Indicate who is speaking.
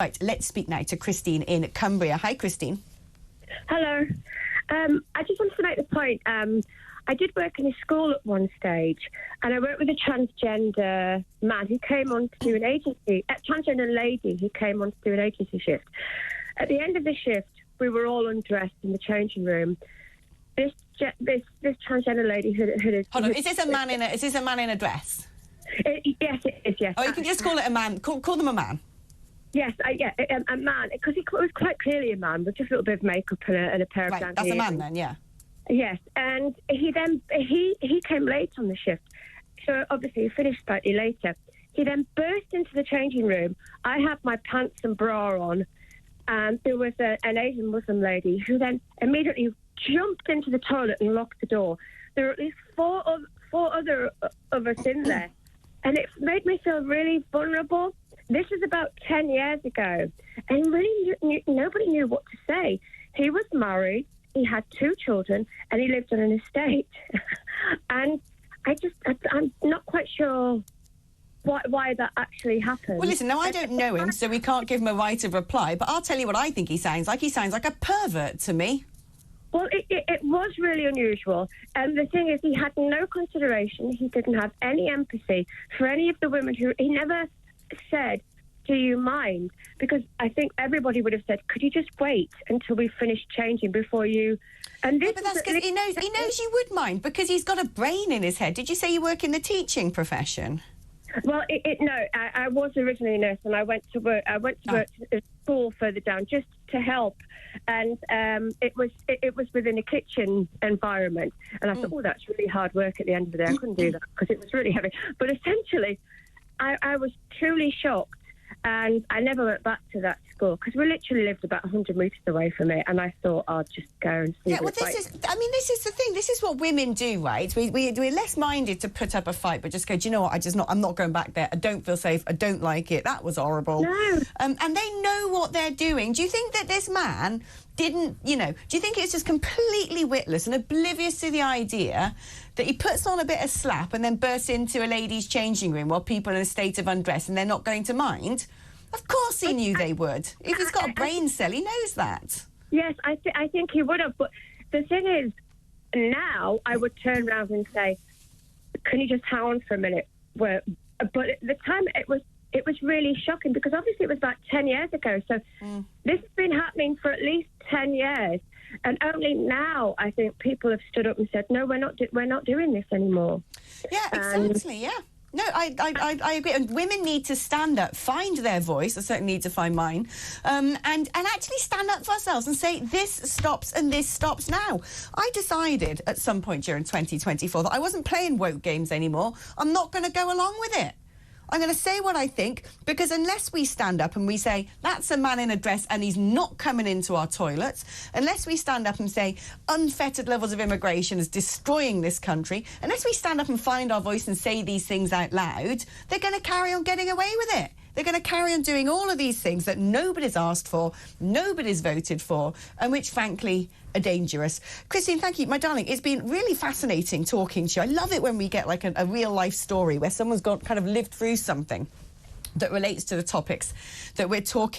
Speaker 1: Right, let's speak now to Christine in Cumbria. Hi, Christine.
Speaker 2: Hello. I just wanted to make the point. I did work in a school at one stage, and I worked with a transgender man who came on to do an agency, a transgender lady who came on to do an agency shift. At the end of the shift, we were all undressed in the changing room. This transgender lady who
Speaker 1: Hold on, is this a man in a dress?
Speaker 2: Yes, it is. Yes.
Speaker 1: Oh, you can just call it a man. Call them a man.
Speaker 2: Yes, a man, because he was quite clearly a man with just a little bit of makeup and a pair of
Speaker 1: Right,
Speaker 2: down
Speaker 1: that's a
Speaker 2: ears.
Speaker 1: man then, yeah.
Speaker 2: Yes, and he came late on the shift, so obviously he finished slightly later. He then burst into the changing room. I had my pants and bra on, and there was an Asian Muslim lady who then immediately jumped into the toilet and locked the door. There were at least four other of us in there, and it made me feel really vulnerable. This is about 10 years ago, and really nobody knew what to say. He was married, he had 2 children, and he lived on an estate. And I'm not quite sure why that actually happened.
Speaker 1: Well, listen, now I don't know him, so we can't give him a right of reply, but I'll tell you what I think he sounds like. He sounds like a pervert to me.
Speaker 2: Well, it was really unusual. And the thing is, he had no consideration. He didn't have any empathy for any of the women who... He never said, do you mind? Because I think everybody would have said, could you just wait until we finish changing before you... And this
Speaker 1: but that's because he knows you would mind, because he's got a brain in his head. Did you say you work in the teaching profession?
Speaker 2: Well, no, I was originally a nurse, and I went to work to a school further down just to help, and it was within a kitchen environment, and I thought, oh, that's really hard work at the end of the day. I couldn't do that because it was really heavy. But essentially, I was truly shocked, and I never went back to that school because we literally lived about 100 metres away from it, and I thought I'll just go and see.
Speaker 1: Yeah, well, this is the thing. This is what women do, right? We're less minded to put up a fight, but just go, do you know what? I'm not going back there. I don't feel safe. I don't like it. That was horrible.
Speaker 2: No.
Speaker 1: And they know what they're doing. Do you think that this man didn't, do you think it's just completely witless and oblivious to the idea that he puts on a bit of slap and then bursts into a ladies' changing room while people are in a state of undress and they're not going to mind? Of course he knew they would. If he's got a brain cell, he knows that. Yes,
Speaker 2: I think he would have. But the thing is, now I would turn around and say, can you just hang on for a minute? But at the time, it was really shocking because obviously it was about 10 years ago. So this has been happening for at least 10 years. And only now, I think, people have stood up and said, no, we're not doing this anymore.
Speaker 1: Yeah, exactly, yeah. No, I agree. And women need to stand up, find their voice. I certainly need to find mine, and actually stand up for ourselves and say, this stops and this stops now. I decided at some point during 2024 that I wasn't playing woke games anymore. I'm not going to go along with it. I'm going to say what I think, because unless we stand up and we say, that's a man in a dress and he's not coming into our toilets, unless we stand up and say, unfettered levels of immigration is destroying this country, unless we stand up and find our voice and say these things out loud, they're going to carry on getting away with it. They're going to carry on doing all of these things that nobody's asked for, nobody's voted for, and which, frankly, are dangerous. Christine, thank you. My darling, it's been really fascinating talking to you. I love it when we get, like, a real-life story where someone's kind of lived through something that relates to the topics that we're talking